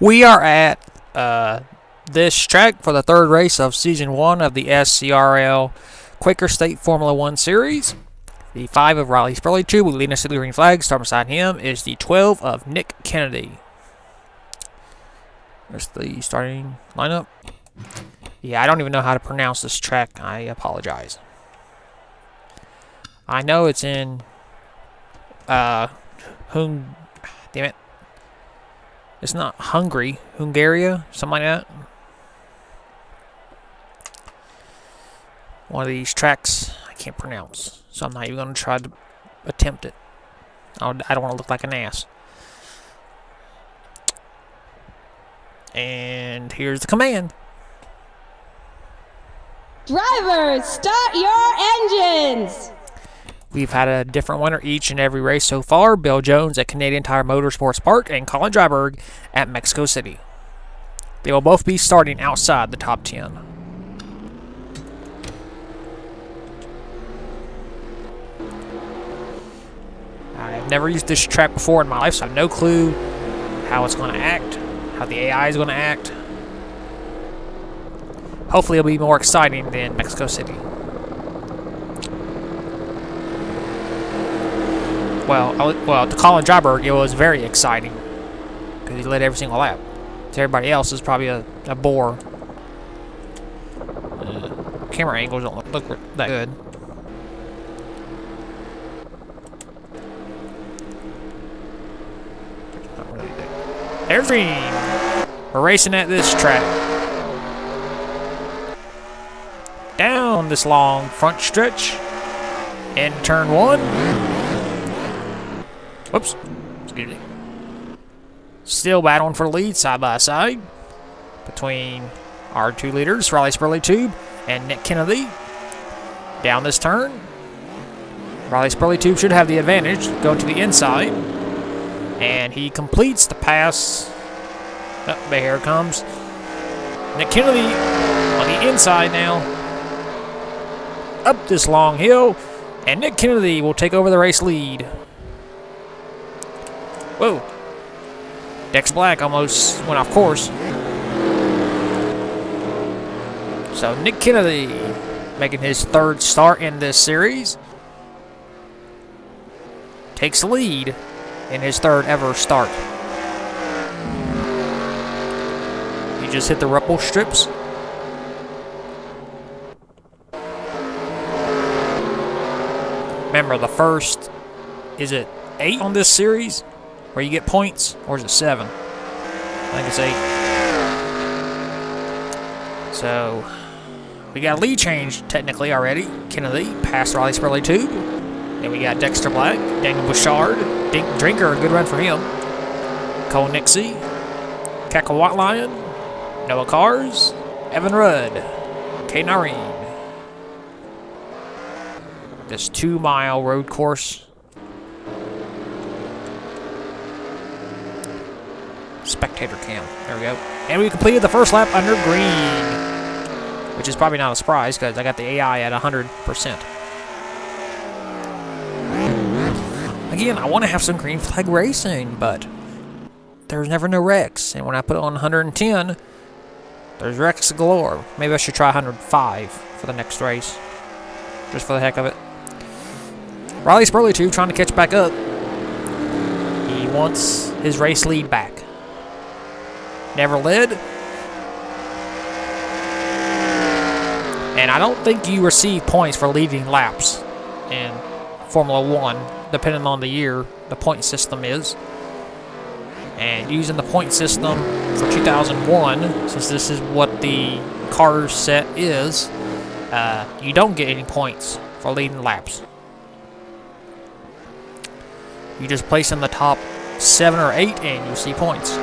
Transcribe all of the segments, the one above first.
We are at this track for the third race of Season 1 of the SCRL Quaker State Formula 1 Series. The 5 of Riley Spurley-Tube with leading us to the green flag. Starting beside him is the 12 of Nick Kennedy. There's the starting lineup. Yeah, I don't even know how to pronounce this track. I apologize. I know it's in damn it. It's not Hungary, Hungaria, something like that. One of these tracks I can't pronounce, so I'm not even going to try to attempt it. I don't want to look like an ass. And here's the command. Drivers, start your engines! We've had a different winner each and every race so far. Bill Jones at Canadian Tire Motorsports Park and Colin Dryberg at Mexico City. They will both be starting outside the top 10. I've never used this track before in my life, so I have no clue how it's going to act, how the AI is going to act. Hopefully it'll be more exciting than Mexico City. Well, to Colin Dryberg, it was very exciting because he led every single lap. To everybody else, is probably a bore. Camera angles don't look that good. Not really good. There's green. We're racing at this track. Down this long front stretch. In turn 1. Whoops. Excuse me. Still battling for the lead side by side between our two leaders, Riley Spurley-Tube and Nick Kennedy. Down this turn. Riley Spurley-Tube should have the advantage going to the inside. And he completes the pass. Oh, here it comes. Nick Kennedy on the inside now. Up this long hill. And Nick Kennedy will take over the race lead. Whoa. Dex Black almost went off course. So Nick Kennedy making his third start in this series. Takes the lead in his third ever start. He just hit the rumble strips. Remember, the first, is it 8 on this series? Where you get points, or is it 7? I think it's 8. So, we got a lead change technically already. Kennedy passed Riley Spurley-Tube. Then we got Dexter Black, Daniel Bouchard, Drinker, a good run for him. Cole Nixie, Kakawat Lion, Noah Cars, Evan Rudd, Hungaroring. This 2-mile road course. Spectator cam. There we go. And we completed the first lap under green, which is probably not a surprise because I got the AI at 100%. Again, I want to have some green flag racing, but there's never no wrecks. And when I put it on 110, there's wrecks galore. Maybe I should try 105 for the next race, just for the heck of it. Riley Spurley-Tube trying to catch back up. He wants his race lead back. Never led. And I don't think you receive points for leading laps in Formula 1, depending on the year the point system is. And using the point system for 2001, since this is what the car set is, you don't get any points for leading laps. You just place in the top 7 or 8 and you see points.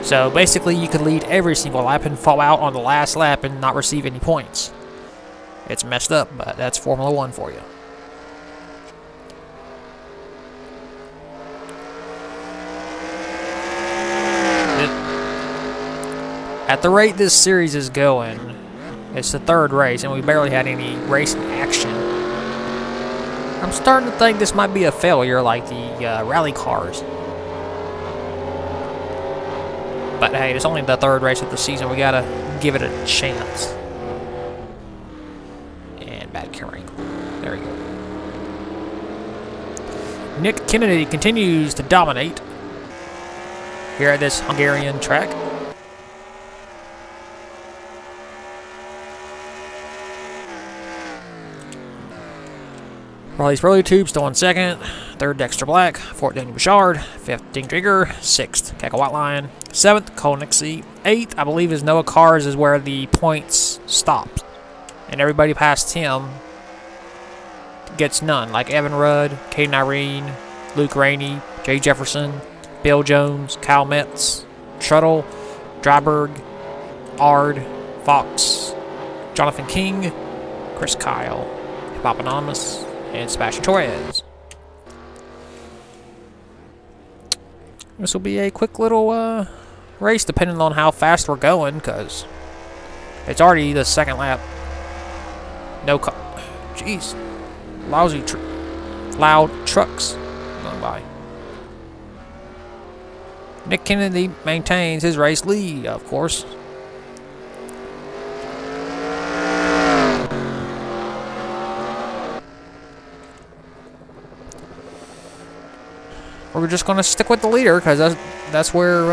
So basically you could lead every single lap and fall out on the last lap and not receive any points. It's messed up, but that's Formula 1 for you. At the rate this series is going, it's the third race and we barely had any racing action. I'm starting to think this might be a failure like the rally cars. But hey, it's only the third race of the season. We gotta give it a chance. And bad camera angle. There we go. Nick Kennedy continues to dominate here at this Hungarian track. Riley Tube still in second. Third, Dexter Black. Fourth, Daniel Bouchard. Fifth, Ding Drieger. Sixth, Cackle Whiteline. Seventh, Cole Nixie. Eighth, I believe, is Noah Cars, is where the points stopped. And everybody past him gets none, like Evan Rudd, Caden Irene, Luke Rainey, Jay Jefferson, Bill Jones, Kyle Metz, Truttle, Dryberg, Ard, Fox, Jonathan King, Chris Kyle, Hip Hop Anonymous, and Sebastian Torres. This will be a quick little race, depending on how fast we're going, because it's already the second lap. No jeez. Lousy loud trucks going by. Nick Kennedy maintains his race lead, of course. We're just going to stick with the leader because that's where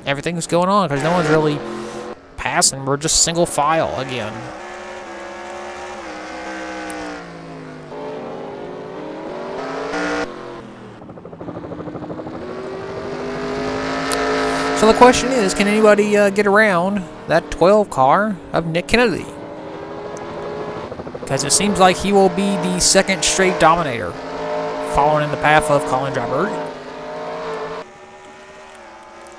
everything's going on, because no one's really passing. We're just single file again. So the question is, can anybody get around that 12 car of Nick Kennedy? Because it seems like he will be the second straight dominator, following in the path of Colin Dryberg,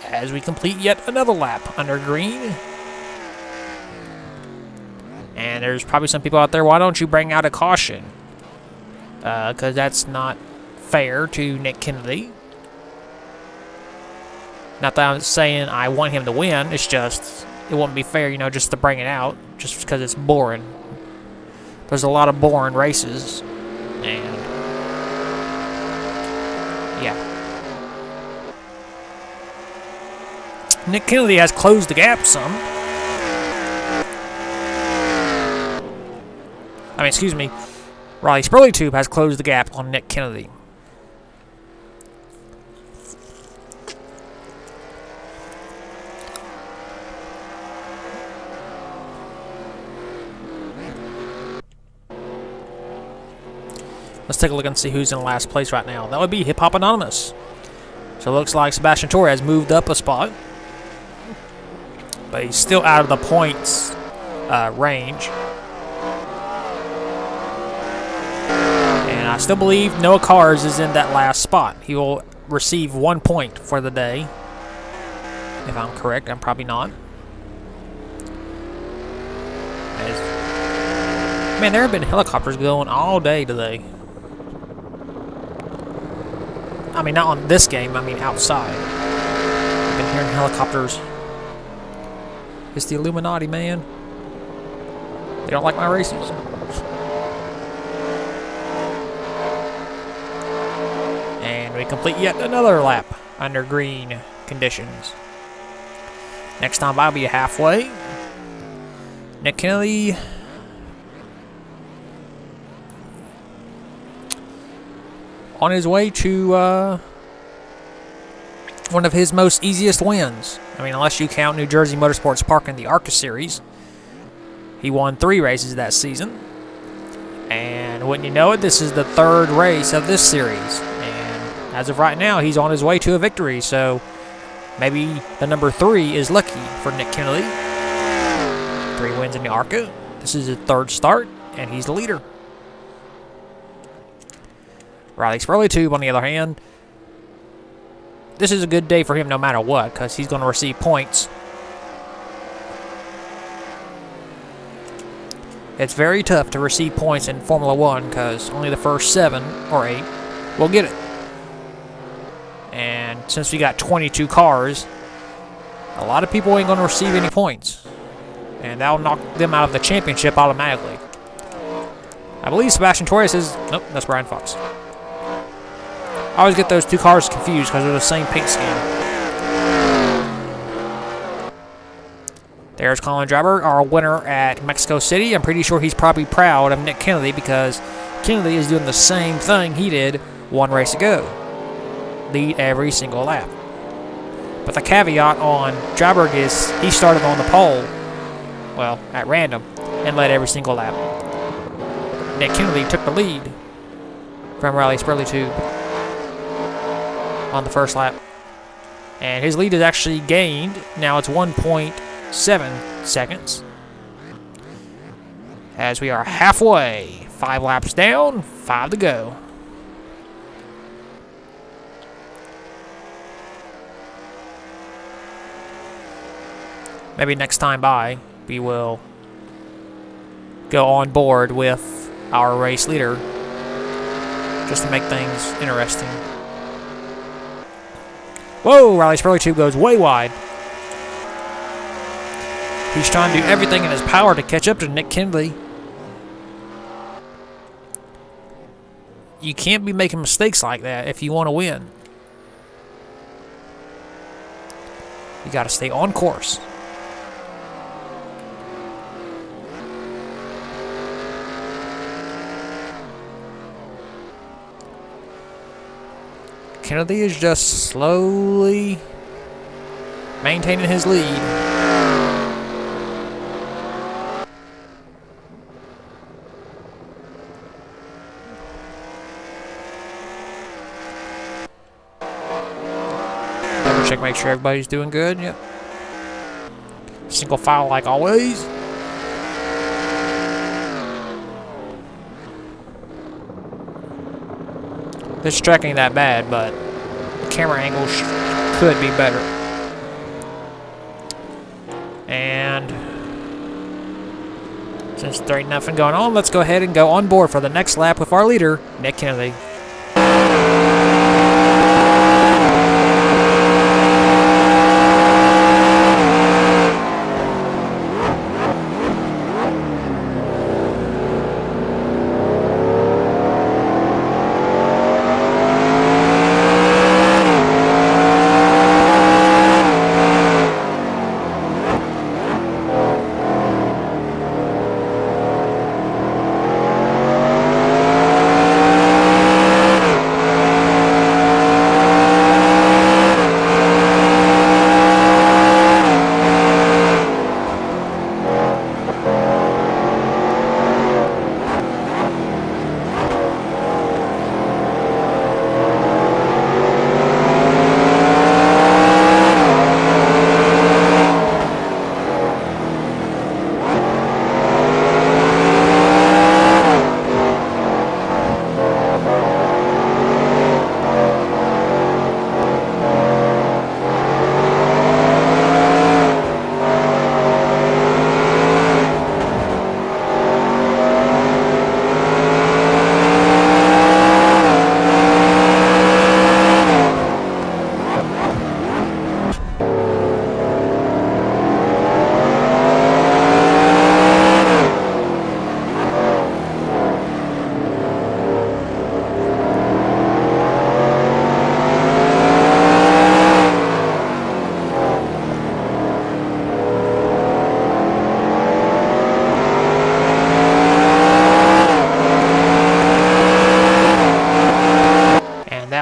as we complete yet another lap under green. And there's probably some people out there, why don't you bring out a caution? Because that's not fair to Nick Kennedy. Not that I'm saying I want him to win, it's just, it wouldn't be fair, you know, just to bring it out, just because it's boring. There's a lot of boring races, and yeah. Nick Kennedy has closed the gap some. I mean, excuse me. Riley Tube has closed the gap on Nick Kennedy. Let's take a look and see who's in last place right now. That would be Hip Hop Anonymous. So it looks like Sebastian Torres moved up a spot, but he's still out of the points range. And I still believe Noah Cars is in that last spot. He will receive 1 point for the day. If I'm correct, I'm probably not. Man, there have been helicopters going all day today. I mean, not on this game, I mean outside. I've been hearing helicopters. It's the Illuminati, man. They don't like my races. And we complete yet another lap under green conditions. Next time I'll be halfway. Nick Kennedy on his way to one of his most easiest wins. I mean, unless you count New Jersey Motorsports Park in the ARCA Series. He won 3 races that season. And wouldn't you know it, this is the 3rd race of this series. And as of right now, he's on his way to a victory. So maybe the number 3 is lucky for Nick Kennedy. 3 wins in the ARCA. This is his 3rd start, and he's the leader. Riley Tube, on the other hand, this is a good day for him no matter what, because he's going to receive points. It's very tough to receive points in Formula 1, because only the first 7 or 8 will get it. And since we got 22 cars, a lot of people ain't going to receive any points. And that'll knock them out of the championship automatically. I believe Sebastian Torres is... Nope, that's Brian Fox. I always get those two cars confused because they're the same paint scheme. There's Colin Driver, our winner at Mexico City. I'm pretty sure he's probably proud of Nick Kennedy because Kennedy is doing the same thing he did one race ago. Lead every single lap. But the caveat on Driver is he started on the pole, well, at random, and led every single lap. Nick Kennedy took the lead from Riley Spurley-Tube on the first lap. And his lead is actually gained. Now it's 1.7 seconds. As we are halfway. 5 laps down, 5 to go. Maybe next time by, we will go on board with our race leader just to make things interesting. Whoa, Riley Spurley-Tube goes way wide. He's trying to do everything in his power to catch up to Nick Kennedy. You can't be making mistakes like that if you want to win. You got to stay on course. Kennedy is just slowly maintaining his lead. Double check, make sure everybody's doing good. Yep. Single file like always. This track ain't that bad, but the camera angle could be better. And since there ain't nothing going on, let's go ahead and go on board for the next lap with our leader, Nick Kennedy.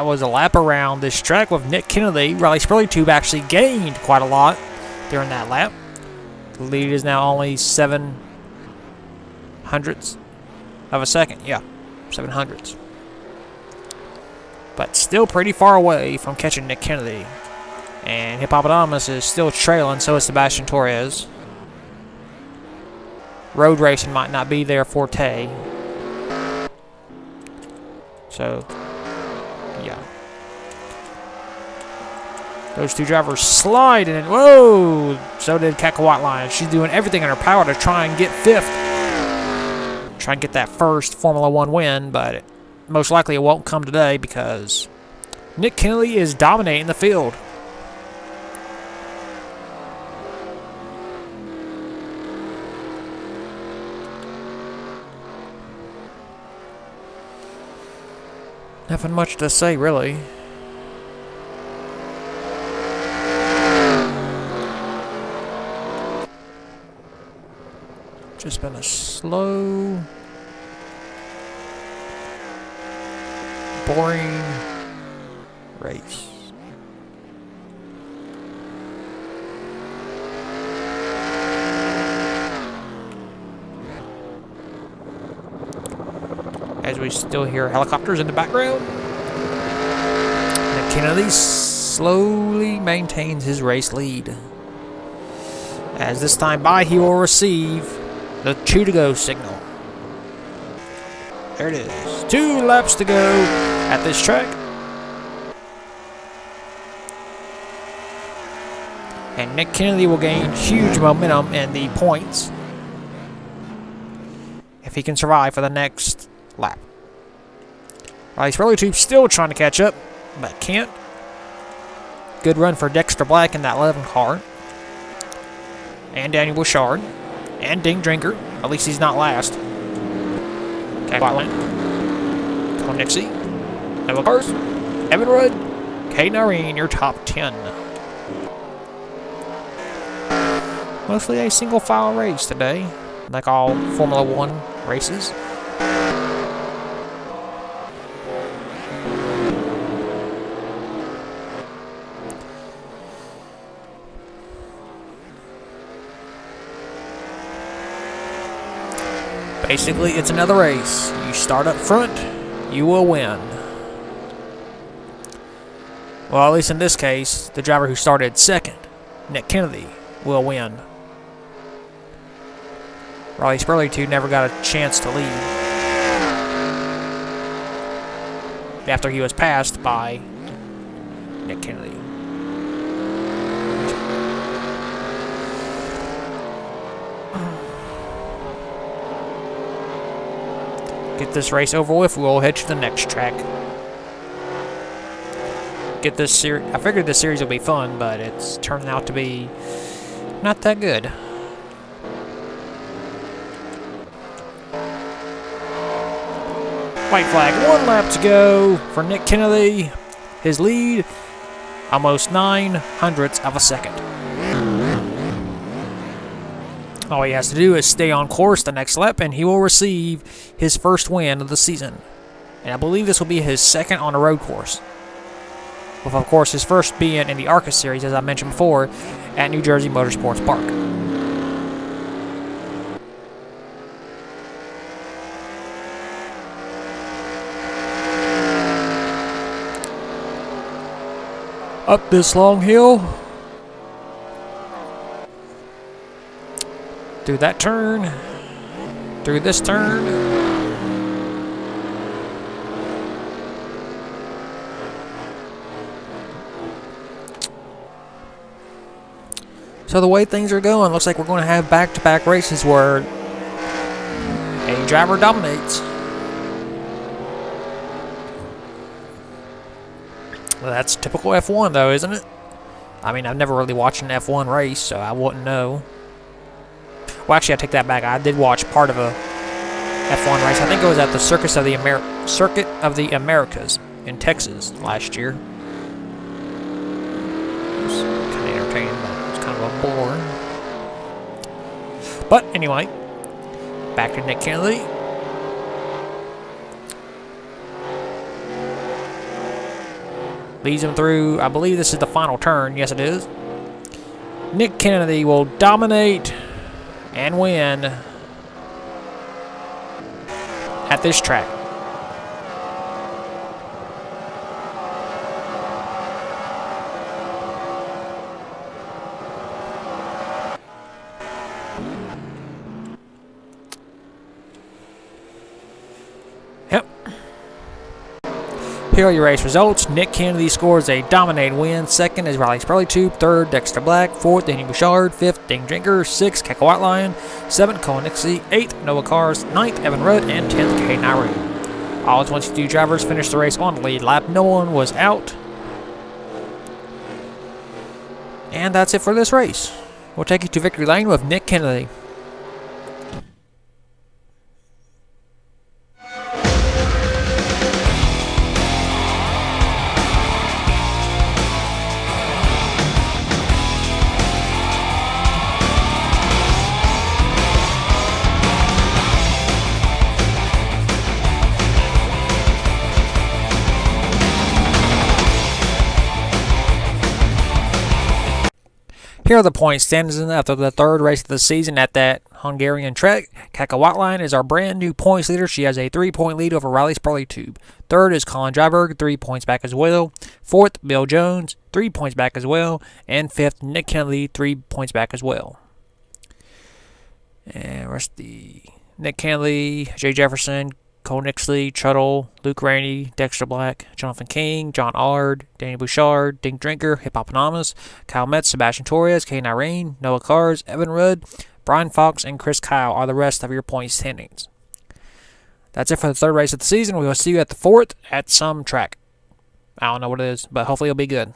Was a lap around this track with Nick Kennedy. Riley Spurley-Tube actually gained quite a lot during that lap. The lead is now only 7/100ths of a second. Yeah, 7/100ths. But still pretty far away from catching Nick Kennedy. And Hippopotamus is still trailing, so is Sebastian Torres. Road racing might not be their forte. So yeah. Those two drivers slide and whoa! So did Kakawat. She's doing everything in her power to try and get 5th. Try and get that first Formula 1 win, but most likely it won't come today because Nick Kennedy is dominating the field. Nothing much to say, really. Just been a slow, boring race. As we still hear helicopters in the background, and Kennedy slowly maintains his race lead. As this time by, he will receive the 2 to go signal. There it is. 2 laps to go at this track. And Nick Kennedy will gain huge momentum in the points if he can survive for the next lap. Riley SCRL Quaker still trying to catch up, but can't. Good run for Dexter Black in that 11 car. And Daniel Bouchard. And Ding Drinker. At least he's not last. Okay, Whiteland. Tom Nixie. Noah Cars. Evan Rudd. Hungaroring, your top 10. Mostly a single file race today, like all Formula 1 races. Basically, it's another race. You start up front, you will win. Well, at least in this case, the driver who started second, Nick Kennedy, will win. Riley SCRL Quaker never got a chance to lead after he was passed by Nick Kennedy. Get this race over with, we'll head to the next track. Get this series. I figured this series will be fun, but it's turning out to be not that good. White flag, 1 lap to go for Nick Kennedy. His lead, almost 0.09 of a second. All he has to do is stay on course the next lap, and he will receive his first win of the season. And I believe this will be his second on a road course. With, of course, his first being in the ARCA series, as I mentioned before, at New Jersey Motorsports Park. Up this long hill. Through that turn. Through this turn. So the way things are going, looks like we're going to have back-to-back races where a driver dominates. Well, that's typical F1, though, isn't it? I mean, I've never really watched an F1 race, so I wouldn't know. Well, actually, I take that back. I did watch part of a F1 race. I think it was at the Circuit of the Americas in Texas last year. It was kind of entertaining, but it was kind of a bore. But anyway, back to Nick Kennedy. Leads him through, I believe this is the final turn. Yes, it is. Nick Kennedy will dominate and win at this track. Yep. Here are your race results. Nick Kennedy scores a dominating win. Second is Riley SCRL Quaker. Third, Dexter Black. Fourth, Daniel Bouchard. Fifth, Ding Drinker. Sixth, Keke White Lion. Seventh, Colin Nixie. Eighth, Noah Cars. Ninth, Evan Rudd. And 10th, Hungaroring. All 22 drivers finished the race on the lead lap. No one was out. And that's it for this race. We'll take you to victory lane with Nick Kennedy. Here are the point standings after the third race of the season at that Hungarian track. Kaka Watline is our brand new points leader. She has a 3-point lead over Riley Sparley Tube. Third is Colin Dryberg, 3 points back as well. Fourth, Bill Jones, 3 points back as well. And fifth, Nick Kennedy, 3 points back as well. And where's the Nick Kennedy, Jay Jefferson, Cole Nixley, Chuddle, Luke Rainey, Dexter Black, Jonathan King, John Allard, Danny Bouchard, Dink Drinker, Hip Hop Anonymous, Kyle Metz, Sebastian Torres, Kane Irene, Noah Cars, Evan Rudd, Brian Fox, and Chris Kyle are the rest of your point standings. That's it for the third race of the season. We will see you at the fourth at some track. I don't know what it is, but hopefully it'll be good.